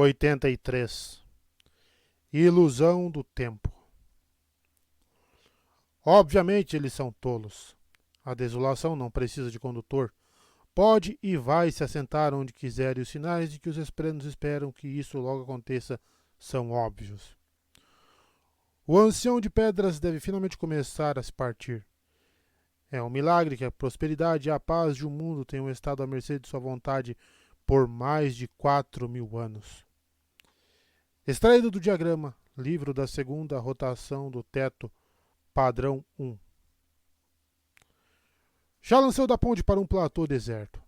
83. Ilusão do tempo. Obviamente eles são tolos. A desolação não precisa de condutor. Pode e vai se assentar onde quiser, e os sinais de que os esperanos esperam que isso logo aconteça são óbvios. O ancião de pedras deve finalmente começar a se partir. É um milagre que a prosperidade e a paz de um mundo tenham estado à mercê de sua vontade por mais de 4.000 anos. Extraído do diagrama, livro da segunda rotação do teto, padrão 1. Já lanceu da ponte para um platô deserto.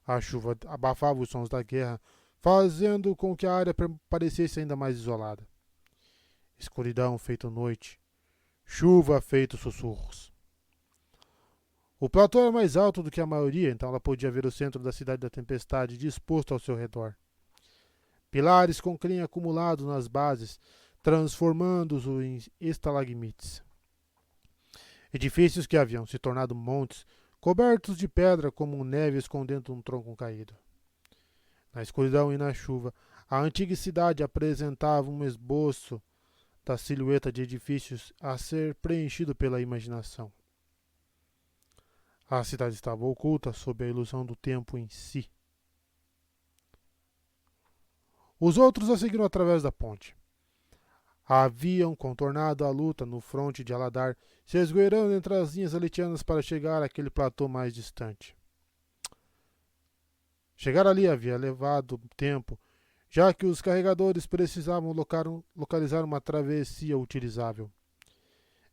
A chuva abafava os sons da guerra, fazendo com que a área parecesse ainda mais isolada. Escuridão feito noite. Chuva feito sussurros. O platô era mais alto do que a maioria, então ela podia ver o centro da cidade da tempestade disposto ao seu redor. Pilares com crinha acumulados nas bases, transformando-os em estalagmites. Edifícios que haviam se tornado montes, cobertos de pedra como neve escondendo um tronco caído. Na escuridão e na chuva, a antiga cidade apresentava um esboço da silhueta de edifícios a ser preenchido pela imaginação. A cidade estava oculta sob a ilusão do tempo em si. Os outros a seguiram através da ponte. Haviam contornado a luta no fronte de Aladar, se esgueirando entre as linhas aletianas para chegar àquele platô mais distante. Chegar ali havia levado tempo, já que os carregadores precisavam localizar uma travessia utilizável.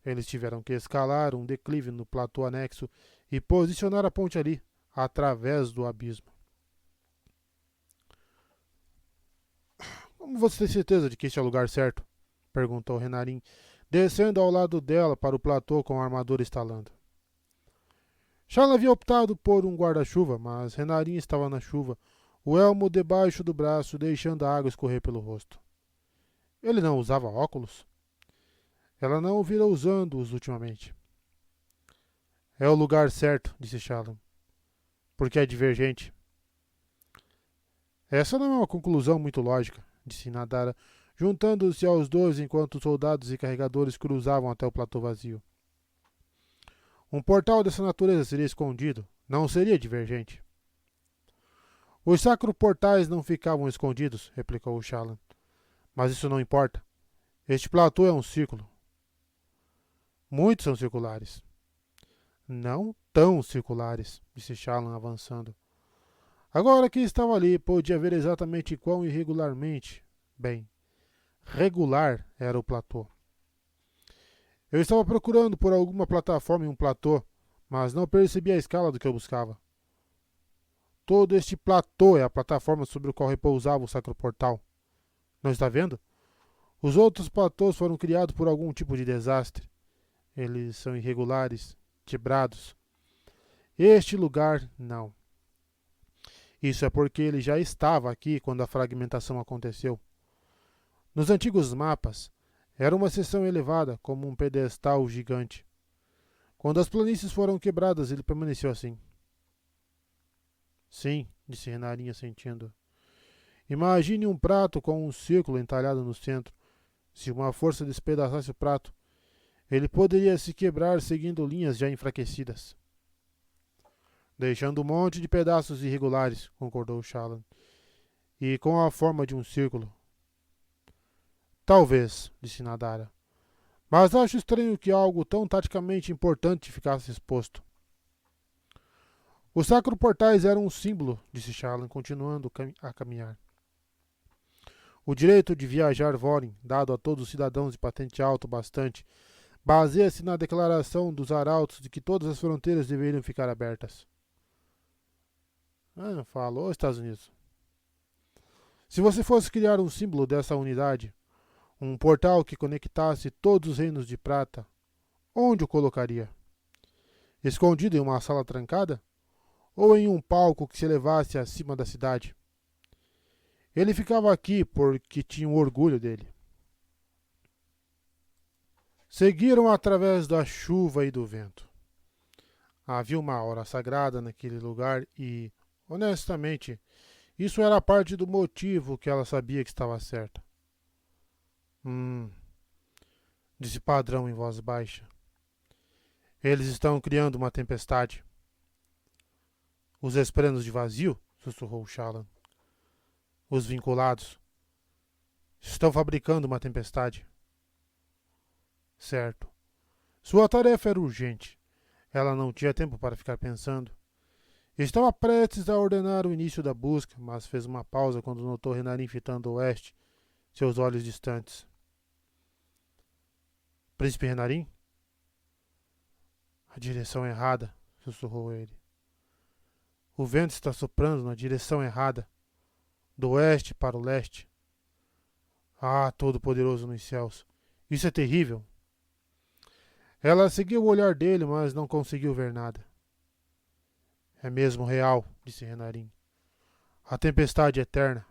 Eles tiveram que escalar um declive no platô anexo e posicionar a ponte ali, através do abismo. Como você tem certeza de que este é o lugar certo? Perguntou Renarin, descendo ao lado dela para o platô com a armadura estalando. Shala havia optado por um guarda-chuva, mas Renarin estava na chuva, o elmo debaixo do braço, deixando a água escorrer pelo rosto. Ele não usava óculos? Ela não o vira usando-os ultimamente. É o lugar certo, disse Shala, porque é divergente. Essa não é uma conclusão muito lógica, disse Nadara, juntando-se aos dois enquanto os soldados e carregadores cruzavam até o platô vazio. Um portal dessa natureza seria escondido, não seria divergente. Os sacro-portais não ficavam escondidos, replicou Shala. Mas isso não importa. Este platô é um círculo. Muitos são circulares. Não tão circulares, disse Shala, avançando. Agora que estava ali, podia ver exatamente quão irregularmente, bem, regular era o platô. Eu estava procurando por alguma plataforma em um platô, mas não percebi a escala do que eu buscava. Todo este platô é a plataforma sobre o qual repousava o Sacro Portal. Não está vendo? Os outros platôs foram criados por algum tipo de desastre. Eles são irregulares, quebrados. Este lugar, não. Isso é porque ele já estava aqui quando a fragmentação aconteceu. Nos antigos mapas, era uma seção elevada, como um pedestal gigante. Quando as planícies foram quebradas, ele permaneceu assim. Sim, disse Renarin, sentindo. Imagine um prato com um círculo entalhado no centro. Se uma força despedaçasse o prato, ele poderia se quebrar seguindo linhas já enfraquecidas. Deixando um monte de pedaços irregulares, concordou Shala. E com a forma de um círculo. Talvez, disse Nadara. Mas acho estranho que algo tão taticamente importante ficasse exposto. Os sacro-portais eram um símbolo, disse Shala, continuando a caminhar. O direito de viajar Vorin, dado a todos os cidadãos de patente alta bastante, baseia-se na declaração dos arautos de que todas as fronteiras deveriam ficar abertas. Falou, Estados Unidos. Se você fosse criar um símbolo dessa unidade, um portal que conectasse todos os reinos de prata, onde o colocaria? Escondido em uma sala trancada? Ou em um palco que se elevasse acima da cidade? Ele ficava aqui porque tinham orgulho dele. Seguiram através da chuva e do vento. Havia uma hora sagrada naquele lugar e, honestamente, Isso era parte do motivo que ela sabia que estava certa. Disse Padrão em voz baixa. Eles estão criando uma tempestade. Os esprenos de vazio? Sussurrou Shallan. Os vinculados. Estão fabricando uma tempestade. Certo. Sua tarefa era urgente. Ela não tinha tempo para ficar pensando. Estava prestes a ordenar o início da busca, mas fez uma pausa quando notou Renarin fitando o oeste, seus olhos distantes. Príncipe Renarin? A direção errada, sussurrou ele. O vento está soprando na direção errada, do oeste para o leste. Ah, Todo-Poderoso nos céus, isso é terrível. Ela seguiu o olhar dele, mas não conseguiu ver nada. É mesmo real, disse Renarin. A tempestade eterna.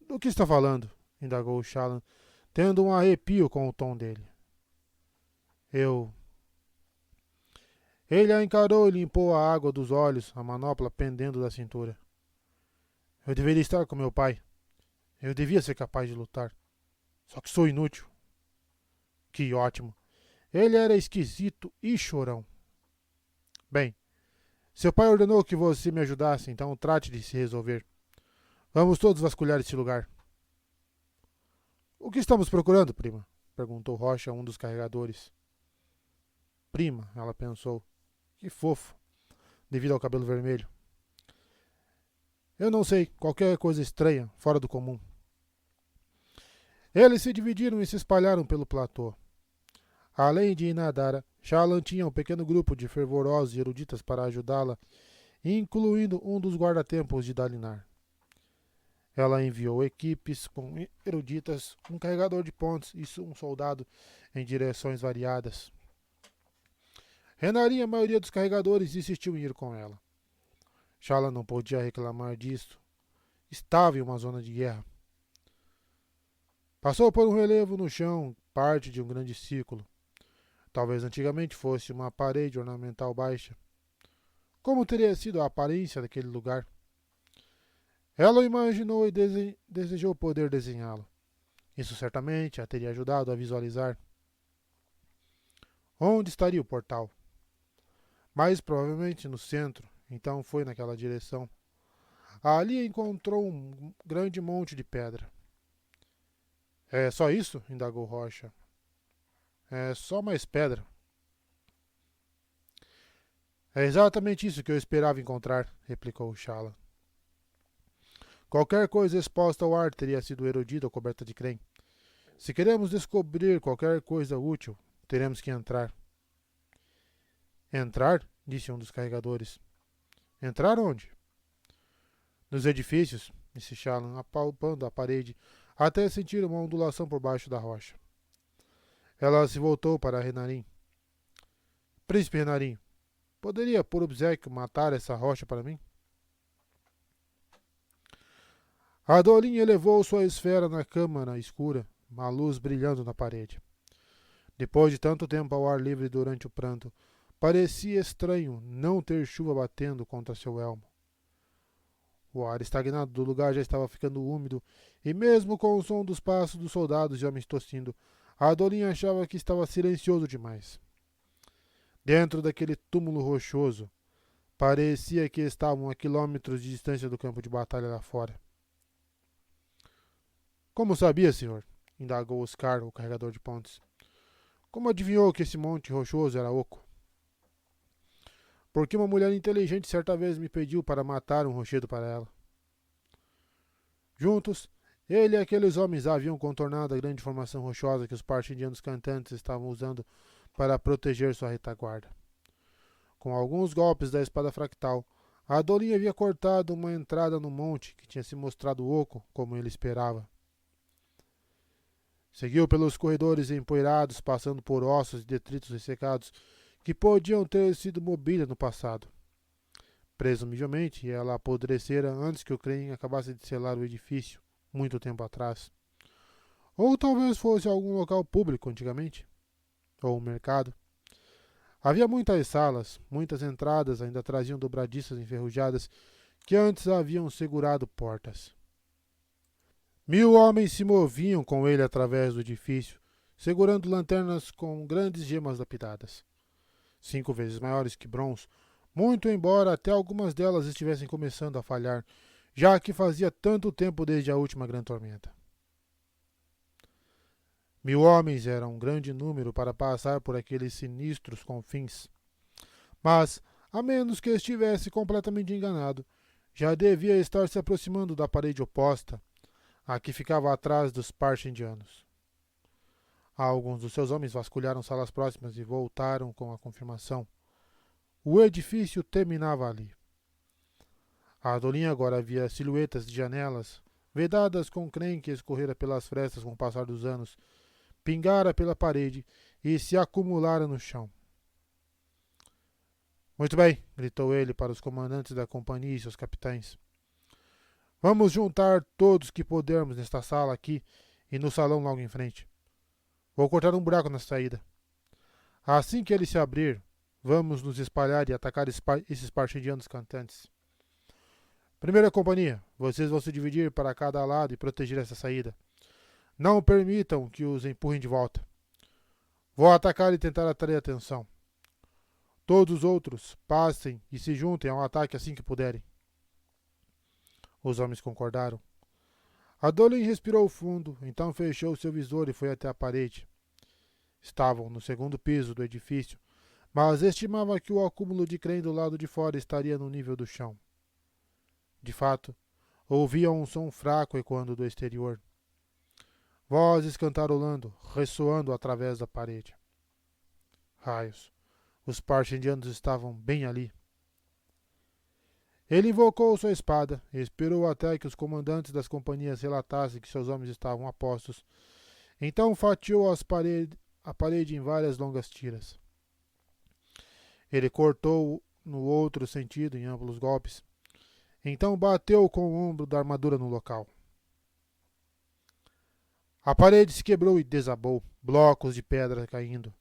Do que está falando? Indagou Shallan, tendo um arrepio com o tom dele. Ele a encarou e limpou a água dos olhos, a manopla pendendo da cintura. Eu deveria estar com meu pai. Eu devia ser capaz de lutar. Só que sou inútil. Que ótimo. Ele era esquisito e chorão. Bem, seu pai ordenou que você me ajudasse, então trate de se resolver. Vamos todos vasculhar esse lugar. O que estamos procurando, prima? Perguntou Rocha, um dos carregadores. Prima, ela pensou. Que fofo, devido ao cabelo vermelho. Eu não sei, qualquer coisa estranha, fora do comum. Eles se dividiram e se espalharam pelo platô. Além de Inadara, Shallan tinha um pequeno grupo de fervorosos eruditas para ajudá-la, incluindo um dos guarda-tempos de Dalinar. Ela enviou equipes com eruditas, um carregador de pontes e um soldado em direções variadas. Renarin e a maioria dos carregadores insistiu em ir com ela. Shallan não podia reclamar disso. Estava em uma zona de guerra. Passou por um relevo no chão, parte de um grande círculo. Talvez antigamente fosse uma parede ornamental baixa. Como teria sido a aparência daquele lugar? Ela o imaginou e desejou poder desenhá-lo. Isso certamente a teria ajudado a visualizar. Onde estaria o portal? Mais provavelmente no centro, então foi naquela direção. Ali encontrou um grande monte de pedra. É só isso? Indagou Rocha. É só mais pedra. É exatamente isso que eu esperava encontrar, replicou Shallan. Qualquer coisa exposta ao ar teria sido erodida ou coberta de creme. Se queremos descobrir qualquer coisa útil, teremos que entrar. Entrar? Disse um dos carregadores. Entrar onde? Nos edifícios, disse Shallan, apalpando a parede, até sentir uma ondulação por baixo da rocha. Ela se voltou para Renarin. Príncipe Renarin, poderia, por obséquio, matar essa rocha para mim? A Dolin elevou sua esfera na câmara escura, uma luz brilhando na parede. Depois de tanto tempo ao ar livre durante o pranto, parecia estranho não ter chuva batendo contra seu elmo. O ar estagnado do lugar já estava ficando úmido, e mesmo com o som dos passos dos soldados e homens tossindo, a Dolin achava que estava silencioso demais. Dentro daquele túmulo rochoso, parecia que estavam a quilômetros de distância do campo de batalha lá fora. Como sabia, senhor? Indagou Oscar, o carregador de pontes. Como adivinhou que esse monte rochoso era oco? Porque uma mulher inteligente certa vez me pediu para matar um rochedo para ela. Juntos, ele e aqueles homens haviam contornado a grande formação rochosa que os partindianos cantantes estavam usando para proteger sua retaguarda. Com alguns golpes da espada fractal, a Dolin havia cortado uma entrada no monte que tinha se mostrado oco como ele esperava. Seguiu pelos corredores empoeirados, passando por ossos e detritos ressecados que podiam ter sido mobília no passado. Presumivelmente, ela apodrecera antes que o Kryn acabasse de selar o edifício, muito tempo atrás. Ou talvez fosse algum local público antigamente. Ou um mercado. Havia muitas salas, muitas entradas ainda traziam dobradiças enferrujadas que antes haviam segurado portas. 1000 homens se moviam com ele através do edifício, segurando lanternas com grandes gemas lapidadas, 5 vezes maiores que bronze, muito embora até algumas delas estivessem começando a falhar, já que fazia tanto tempo desde a última grande tormenta. 1000 homens eram um grande número para passar por aqueles sinistros confins, mas, a menos que estivesse completamente enganado, já devia estar se aproximando da parede oposta, a que ficava atrás dos Parshendianos. Alguns dos seus homens vasculharam salas próximas e voltaram com a confirmação. O edifício terminava ali. A Adolin agora via silhuetas de janelas, vedadas com creme que escorrera pelas frestas com o passar dos anos, pingara pela parede e se acumulara no chão. Muito bem, gritou ele para os comandantes da companhia e seus capitães. Vamos juntar todos que pudermos nesta sala aqui e no salão logo em frente. Vou cortar um buraco na saída. Assim que ele se abrir, vamos nos espalhar e atacar esses Parshendianos cantantes. Primeira companhia, vocês vão se dividir para cada lado e proteger essa saída. Não permitam que os empurrem de volta. Vou atacar e tentar atrair atenção. Todos os outros, passem e se juntem ao ataque assim que puderem. Os homens concordaram. Adolin respirou fundo, então fechou seu visor e foi até a parede. Estavam no segundo piso do edifício, mas estimava que o acúmulo de creme do lado de fora estaria no nível do chão. De fato, ouvia um som fraco ecoando do exterior. Vozes cantarolando, ressoando através da parede. Raios! Os Parshendianos estavam bem ali. Ele invocou sua espada e esperou até que os comandantes das companhias relatassem que seus homens estavam a postos. Então fatiou a parede em várias longas tiras. Ele cortou no outro sentido em amplos golpes. Então bateu com o ombro da armadura no local. A parede se quebrou e desabou, blocos de pedra caindo.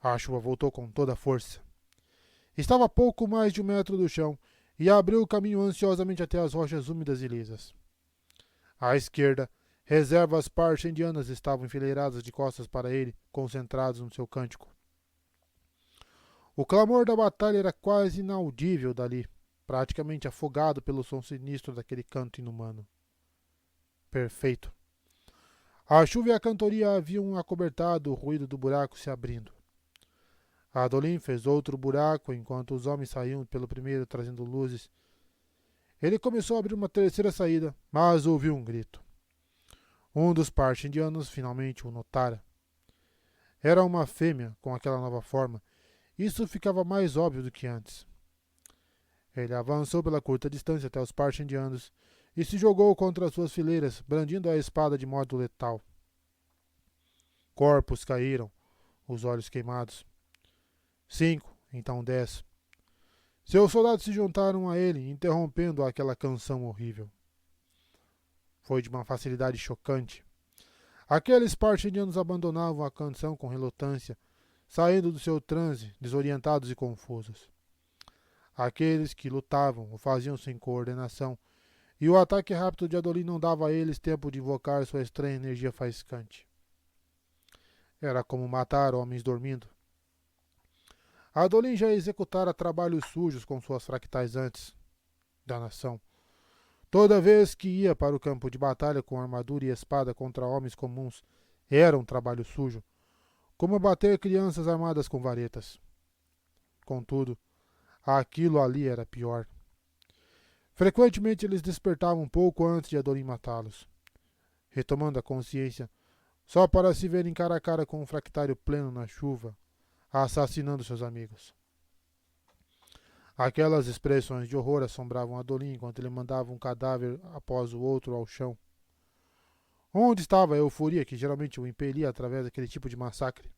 A chuva voltou com toda a força. Estava a pouco mais de 1 metro do chão e abriu o caminho ansiosamente até as rochas úmidas e lisas. À esquerda, reservas Parshendianas estavam enfileiradas de costas para ele, concentrados no seu cântico. O clamor da batalha era quase inaudível dali, praticamente afogado pelo som sinistro daquele canto inumano. Perfeito. A chuva e a cantoria haviam acobertado o ruído do buraco se abrindo. Adolin fez outro buraco enquanto os homens saíam pelo primeiro trazendo luzes. Ele começou a abrir uma terceira saída, mas ouviu um grito. Um dos Parshendianos finalmente o notara. Era uma fêmea com aquela nova forma. Isso ficava mais óbvio do que antes. Ele avançou pela curta distância até os Parshendianos e se jogou contra as suas fileiras, brandindo a espada de modo letal. Corpos caíram, os olhos queimados. 5, então 10. Seus soldados se juntaram a ele, interrompendo aquela canção horrível. Foi de uma facilidade chocante. Aqueles Parshendianos abandonavam a canção com relutância, saindo do seu transe, desorientados e confusos. Aqueles que lutavam o faziam sem coordenação, e o ataque rápido de Adolin não dava a eles tempo de invocar sua estranha energia faiscante. Era como matar homens dormindo. Adolin já executara trabalhos sujos com suas fractais antes da nação. Toda vez que ia para o campo de batalha com armadura e espada contra homens comuns, era um trabalho sujo, como bater crianças armadas com varetas. Contudo, aquilo ali era pior. Frequentemente eles despertavam um pouco antes de Adolin matá-los, retomando a consciência, só para se verem cara a cara com um fractário pleno na chuva, assassinando seus amigos. Aquelas expressões de horror assombravam Adolin enquanto ele mandava um cadáver após o outro ao chão. Onde estava a euforia que geralmente o impelia através daquele tipo de massacre?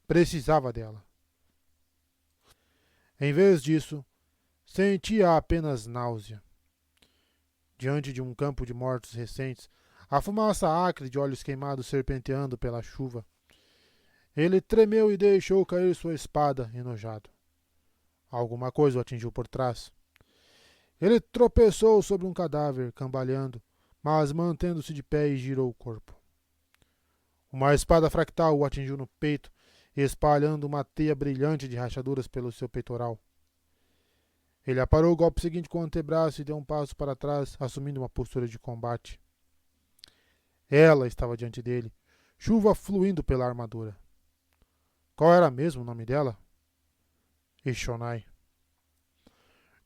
Precisava dela. Em vez disso, sentia apenas náusea. Diante de um campo de mortos recentes, a fumaça acre de olhos queimados serpenteando pela chuva, ele tremeu e deixou cair sua espada, enojado. Alguma coisa o atingiu por trás. Ele tropeçou sobre um cadáver, cambaleando, mas mantendo-se de pé, e girou o corpo. Uma espada fractal o atingiu no peito, espalhando uma teia brilhante de rachaduras pelo seu peitoral. Ele aparou o golpe seguinte com o antebraço e deu um passo para trás, assumindo uma postura de combate. Ela estava diante dele, chuva fluindo pela armadura. Qual era mesmo o nome dela? Eshonai.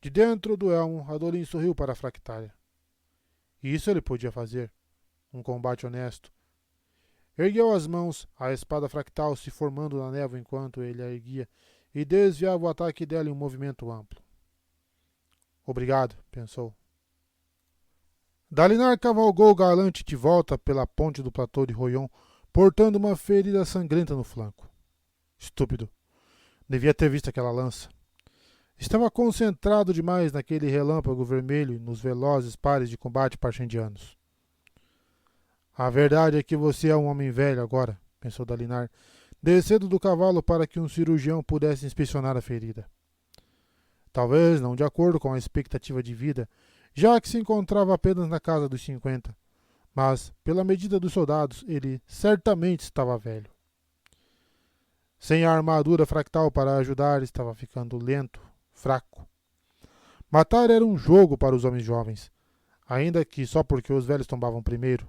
De dentro do elmo, Adolin sorriu para a Fractália. Isso ele podia fazer. Um combate honesto. Ergueu as mãos, a espada fractal se formando na névoa enquanto ele a erguia, e desviava o ataque dela em um movimento amplo. Obrigado, pensou. Dalinar cavalgou galante de volta pela ponte do platô de Royon, portando uma ferida sangrenta no flanco. Estúpido. Devia ter visto aquela lança. Estava concentrado demais naquele relâmpago vermelho e nos velozes pares de combate parchendianos. A verdade é que você é um homem velho agora, pensou Dalinar, descendo do cavalo para que um cirurgião pudesse inspecionar a ferida. Talvez não de acordo com a expectativa de vida, já que se encontrava apenas na casa dos 50, mas, pela medida dos soldados, ele certamente estava velho. Sem a armadura fractal para ajudar, estava ficando lento, fraco. Matar era um jogo para os homens jovens, ainda que só porque os velhos tombavam primeiro.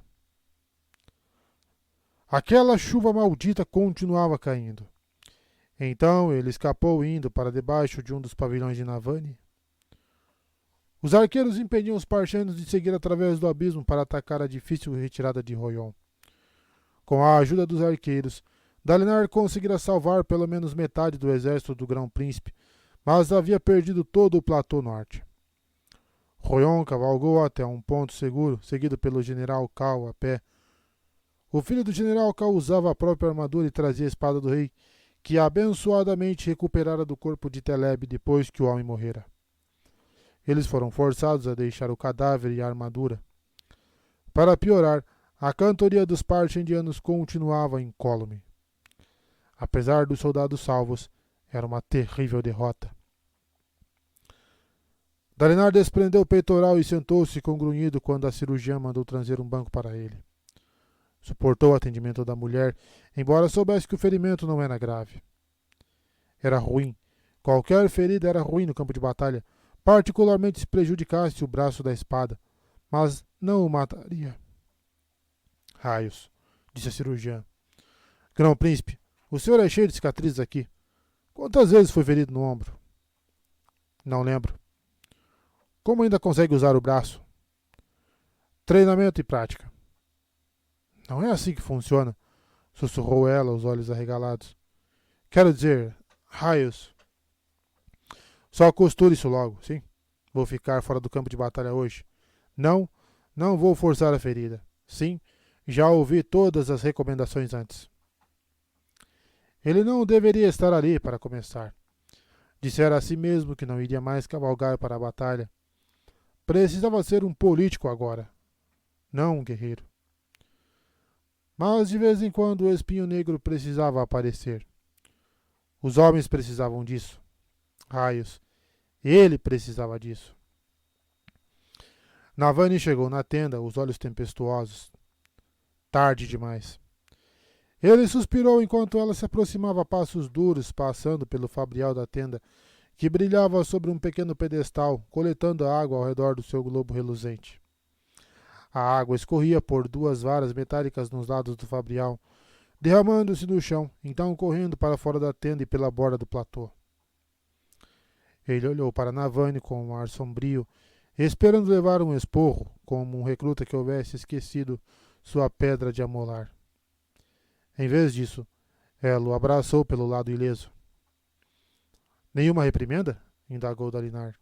Aquela chuva maldita continuava caindo. Então ele escapou indo para debaixo de um dos pavilhões de Navani. Os arqueiros impediam os parchanos de seguir através do abismo para atacar a difícil retirada de Royon. Com a ajuda dos arqueiros, Dalinar conseguira salvar pelo menos metade do exército do Grão-Príncipe, mas havia perdido todo o platô norte. Royon cavalgou até um ponto seguro, seguido pelo general Cal a pé. O filho do general Cal usava a própria armadura e trazia a espada do rei, que abençoadamente recuperara do corpo de Teleb depois que o homem morrera. Eles foram forçados a deixar o cadáver e a armadura. Para piorar, a cantoria dos parchendianos continuava incólume. Apesar dos soldados salvos, era uma terrível derrota. Dalinar desprendeu o peitoral e sentou-se com grunhido quando a cirurgiã mandou trazer um banco para ele. Suportou o atendimento da mulher, embora soubesse que o ferimento não era grave. Era ruim. Qualquer ferida era ruim no campo de batalha, particularmente se prejudicasse o braço da espada, mas não o mataria. Raios, disse a cirurgiã. Grão-Príncipe, o senhor é cheio de cicatrizes aqui. Quantas vezes foi ferido no ombro? Não lembro. Como ainda consegue usar o braço? Treinamento e prática. Não é assim que funciona, sussurrou ela, os olhos arregalados. Quero dizer, raios. Só costure isso logo, sim? Vou ficar fora do campo de batalha hoje. Não, não vou forçar a ferida. Sim, já ouvi todas as recomendações antes. Ele não deveria estar ali para começar. Dissera a si mesmo que não iria mais cavalgar para a batalha. Precisava ser um político agora, não um guerreiro. Mas de vez em quando o espinho negro precisava aparecer. Os homens precisavam disso. Raios. Ele precisava disso. Navani chegou na tenda, os olhos tempestuosos. Tarde demais. Ele suspirou enquanto ela se aproximava a passos duros, passando pelo fabrial da tenda, que brilhava sobre um pequeno pedestal, coletando a água ao redor do seu globo reluzente. A água escorria por duas varas metálicas nos lados do fabrial, derramando-se no chão, então correndo para fora da tenda e pela borda do platô. Ele olhou para Navani com um ar sombrio, esperando levar um esporro, como um recruta que houvesse esquecido sua pedra de amolar. Em vez disso, ela o abraçou pelo lado ileso. Nenhuma reprimenda? Indagou Dalinar.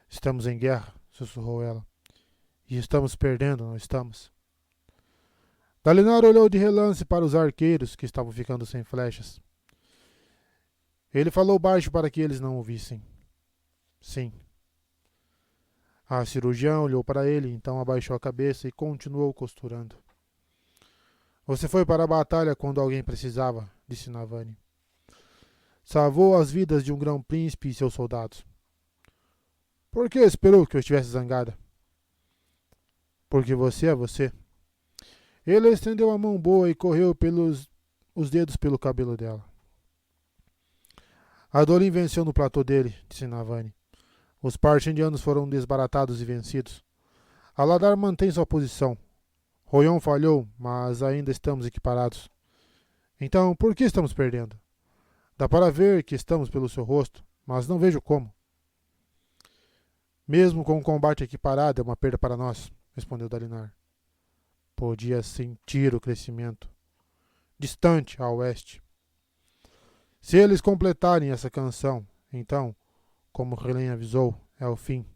Estamos em guerra, sussurrou ela. E estamos perdendo, não estamos? Dalinar olhou de relance para os arqueiros, que estavam ficando sem flechas. Ele falou baixo para que eles não ouvissem. Sim. A cirurgiã olhou para ele, então abaixou a cabeça e continuou costurando. Você foi para a batalha quando alguém precisava, disse Por que esperou que eu estivesse zangada? Porque você é você. Ele estendeu a mão boa e correu pelos os dedos pelo cabelo dela. Adolin venceu no platô dele, disse Navani. Os parchendianos foram desbaratados e vencidos. Aladar mantém sua posição. Royon falhou, mas ainda estamos equiparados. Então, por que estamos perdendo? Dá para ver que estamos pelo seu rosto, mas não vejo como. Mesmo com o combate equiparado, é uma perda para nós, respondeu Dalinar. Podia sentir o crescimento. Distante, a oeste. Se eles completarem essa canção, então, como Helen avisou, é o fim.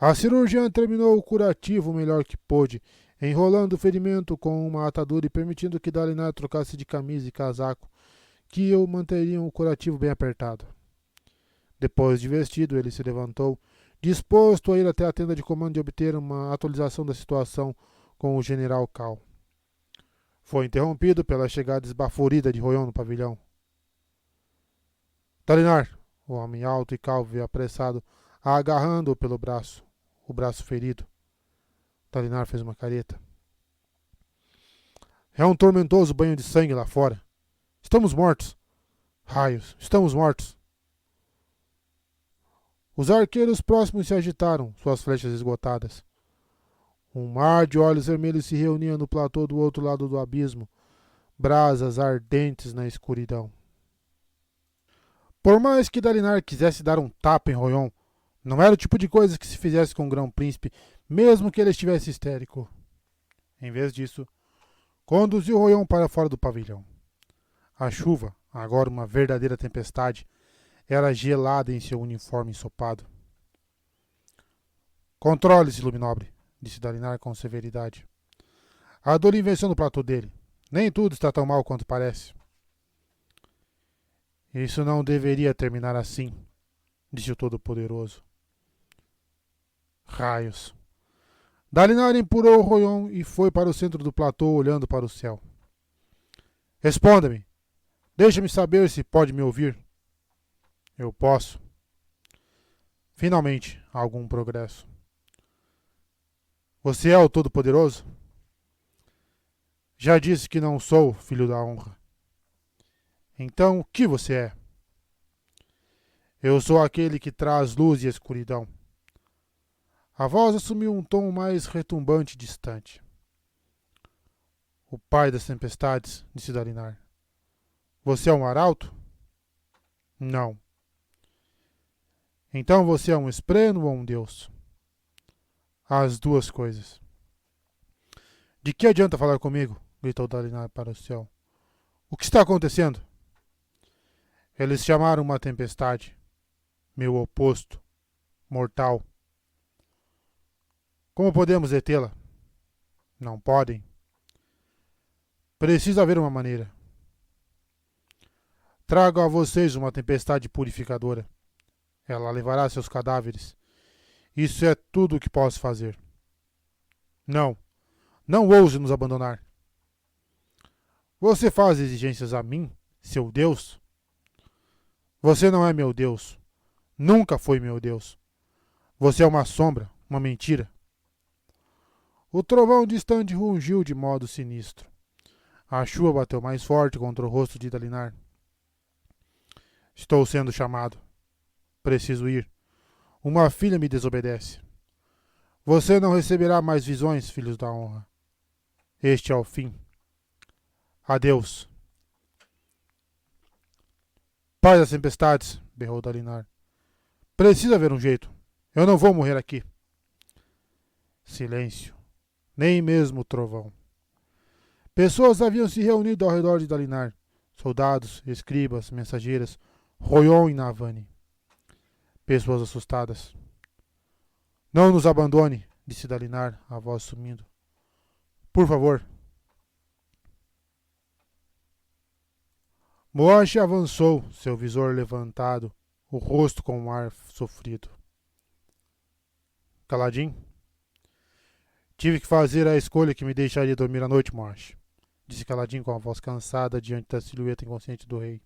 A cirurgiã terminou o curativo o melhor que pôde, enrolando o ferimento com uma atadura e permitindo que Dalinar trocasse de camisa e casaco, que o manteriam o curativo bem apertado. Depois de vestido, ele se levantou, disposto a ir até a tenda de comando e obter uma atualização da situação com o general Cal. Foi interrompido pela chegada esbaforida de Royon no pavilhão. Dalinar, o homem alto e calvo e apressado, agarrando-o pelo braço, o braço ferido. Dalinar fez uma careta. É um tormentoso banho de sangue lá fora. Estamos mortos. Raios, estamos mortos. Os arqueiros próximos se agitaram, suas flechas esgotadas. Um mar de olhos vermelhos se reunia no platô do outro lado do abismo, brasas ardentes na escuridão. Por mais que Dalinar quisesse dar um tapa em Royon, não era o tipo de coisa que se fizesse com o grão-príncipe, mesmo que ele estivesse histérico. Em vez disso, conduziu Royon para fora do pavilhão. A chuva, agora uma verdadeira tempestade, era gelada em seu uniforme ensopado. Controle-se, Luminobre, disse Dalinar com severidade. Adolin venceu no platô dele. Nem tudo está tão mal quanto parece. Isso não deveria terminar assim, disse o Todo-Poderoso. Raios. Dalinar empurrou Royon e foi para o centro do platô, olhando para o céu. Responda-me. Deixa-me saber se pode me ouvir. Eu posso. Finalmente, algum progresso. Você é o Todo-Poderoso? Já disse que não sou, filho da honra. Então, o que você é? Eu sou aquele que traz luz e escuridão. A voz assumiu um tom mais retumbante e distante. O pai das tempestades, disse Dalinar. Você é um arauto? Não. Então você é um espreno ou um deus? As duas coisas. De que adianta falar comigo? Gritou Dalinar para o céu. O que está acontecendo? Eles chamaram uma tempestade. Meu oposto. Mortal. Como podemos detê-la? Não podem. Precisa haver uma maneira. Trago a vocês uma tempestade purificadora. Ela levará seus cadáveres. Isso é tudo o que posso fazer. Não. Não ouse nos abandonar. Você faz exigências a mim, seu Deus? Você não é meu Deus. Nunca foi meu Deus. Você é uma sombra, uma mentira. O trovão distante rungiu de modo sinistro. A chuva bateu mais forte contra o rosto de Dalinar. Estou sendo chamado. Preciso ir. Uma filha me desobedece. Você não receberá mais visões, filhos da honra. Este é o fim. Adeus. Pai das tempestades, berrou Dalinar. Precisa haver um jeito. Eu não vou morrer aqui. Silêncio. Nem mesmo o trovão. Pessoas haviam se reunido ao redor de Dalinar. Soldados, escribas, mensageiras, Royon e Navani. Pessoas assustadas. Não nos abandone, disse Dalinar, a voz sumindo. Por favor. Moash avançou, seu visor levantado, o rosto com um ar sofrido. Caladinho? Tive que fazer a escolha que me deixaria dormir à noite, Moash, disse Caladinho com a voz cansada diante da silhueta inconsciente do rei.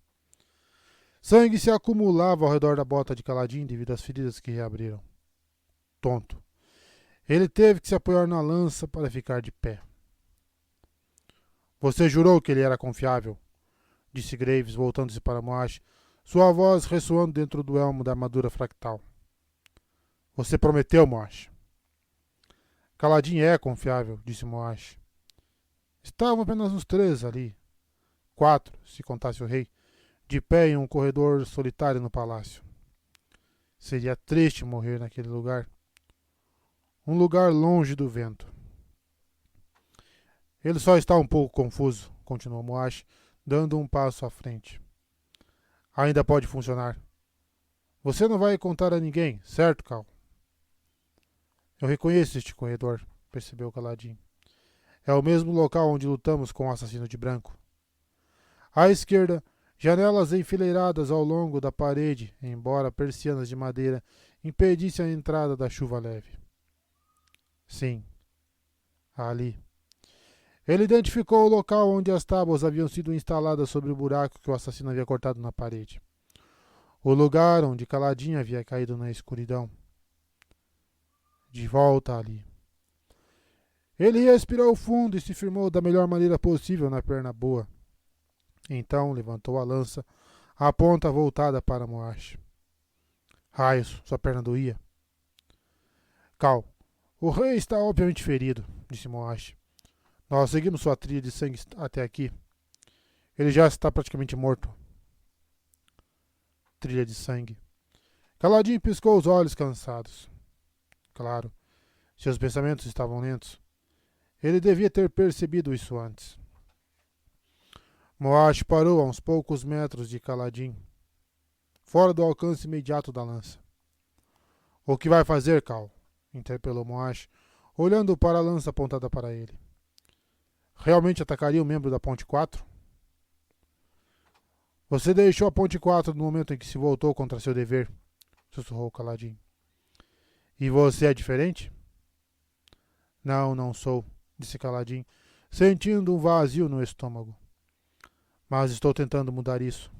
Sangue se acumulava ao redor da bota de Kaladin devido às feridas que reabriram. Tonto. Ele teve que se apoiar na lança para ficar de pé. Você jurou que ele era confiável, disse Graves, voltando-se para Moash, sua voz ressoando dentro do elmo da armadura fractal. Você prometeu, Moash. Kaladin é confiável, disse Moash. Estavam apenas os 3 ali. 4, se contasse o rei, de pé em um corredor solitário no palácio. Seria triste morrer naquele lugar. Um lugar longe do vento. Ele só está um pouco confuso, continuou Moash, dando um passo à frente. Ainda pode funcionar. Você não vai contar a ninguém, certo, Cal? Eu reconheço este corredor, percebeu Kaladin. É o mesmo local onde lutamos com o assassino de branco. À esquerda, janelas enfileiradas ao longo da parede, embora persianas de madeira impedissem a entrada da chuva leve. Sim, ali. Ele identificou o local onde as tábuas haviam sido instaladas sobre o buraco que o assassino havia cortado na parede. O lugar onde Kaladin havia caído na escuridão. De volta ali. Ele respirou fundo e se firmou da melhor maneira possível na perna boa. Então levantou a lança, a ponta voltada para Moash. Raios, sua perna doía. Cal, o rei está obviamente ferido, disse Moash. Nós seguimos sua trilha de sangue até aqui. Ele já está praticamente morto. Trilha de sangue. Kaladin piscou os olhos cansados. Claro, seus pensamentos estavam lentos. Ele devia ter percebido isso antes. Moash parou a uns poucos metros de Kaladin, fora do alcance imediato da lança. O que vai fazer, Cal? Interpelou Moash, olhando para a lança apontada para ele. Realmente atacaria um membro da Ponte 4? Você deixou a Ponte 4 no momento em que se voltou contra seu dever, sussurrou Kaladin. E você é diferente? Não, não sou, disse Kaladin, sentindo um vazio no estômago. Mas estou tentando mudar isso.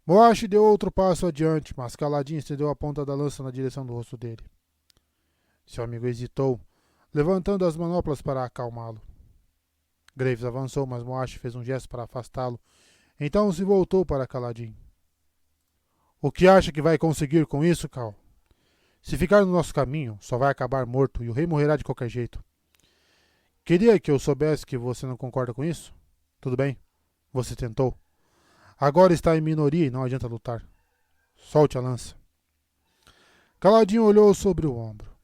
Moash deu outro passo adiante, mas Kaladin estendeu a ponta da lança na direção do rosto dele. Seu amigo hesitou, levantando as manoplas para acalmá-lo. Graves avançou, mas Moash fez um gesto para afastá-lo. Então se voltou para Kaladin. O que acha que vai conseguir com isso, Cal? Se ficar no nosso caminho, só vai acabar morto e o rei morrerá de qualquer jeito. Queria que eu soubesse que você não concorda com isso? Tudo bem, você tentou. Agora está em minoria e não adianta lutar. Solte a lança. Kaladin olhou sobre o ombro.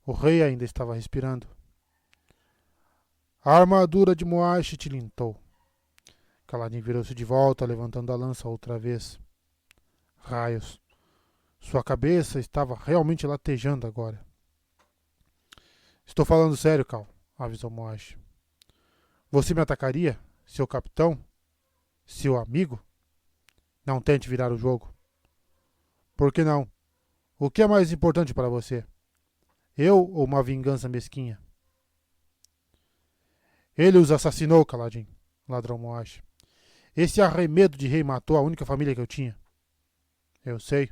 O rei ainda estava respirando. A armadura de Moash tilintou. Kaladin virou-se de volta, levantando a lança outra vez. Raios. Sua cabeça estava realmente latejando agora. Estou falando sério, Cal, avisou Moash. Você me atacaria, seu capitão? Seu amigo? Não tente virar o jogo. Por que não? O que é mais importante para você? Eu ou uma vingança mesquinha? Ele os assassinou, Kaladin, ladrou Moash. Esse arremedo de rei matou a única família que eu tinha. Eu sei.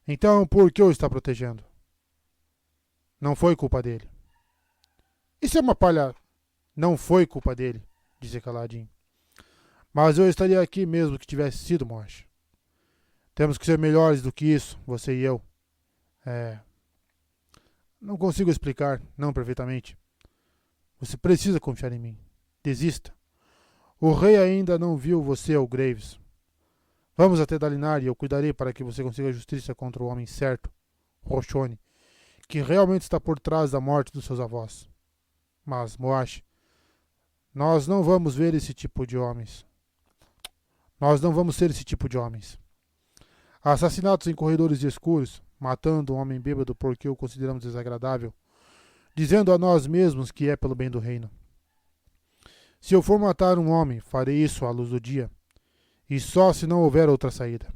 Então por que o está protegendo? Não foi culpa dele. Isso é uma palha... Não foi culpa dele, disse Kaladin. Mas eu estaria aqui mesmo que tivesse sido, Moash. Temos que ser melhores do que isso, você e eu. Não consigo explicar, não perfeitamente. Você precisa confiar em mim. Desista. O rei ainda não viu você ou Graves. Vamos até Dalinar e eu cuidarei para que você consiga justiça contra o homem certo, Roshone, que realmente está por trás da morte dos seus avós. Mas, Moash, nós não vamos ver esse tipo de homens. Nós não vamos ser esse tipo de homens. Assassinatos em corredores escuros, matando um homem bêbado porque o consideramos desagradável, dizendo a nós mesmos que é pelo bem do reino. Se eu for matar um homem, farei isso à luz do dia, e só se não houver outra saída.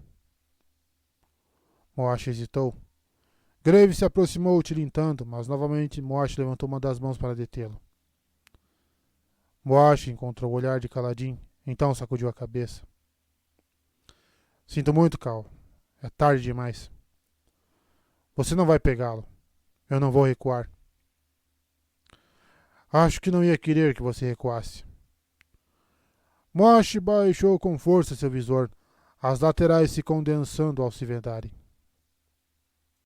Moash hesitou. Graves se aproximou tilintando, mas novamente Moash levantou uma das mãos para detê-lo. Moash encontrou o olhar de Kaladin, então sacudiu a cabeça. Sinto muito, Cal. É tarde demais. Você não vai pegá-lo. Eu não vou recuar. Acho que não ia querer que você recuasse. Moshi baixou com força seu visor, as laterais se condensando ao se vendarem.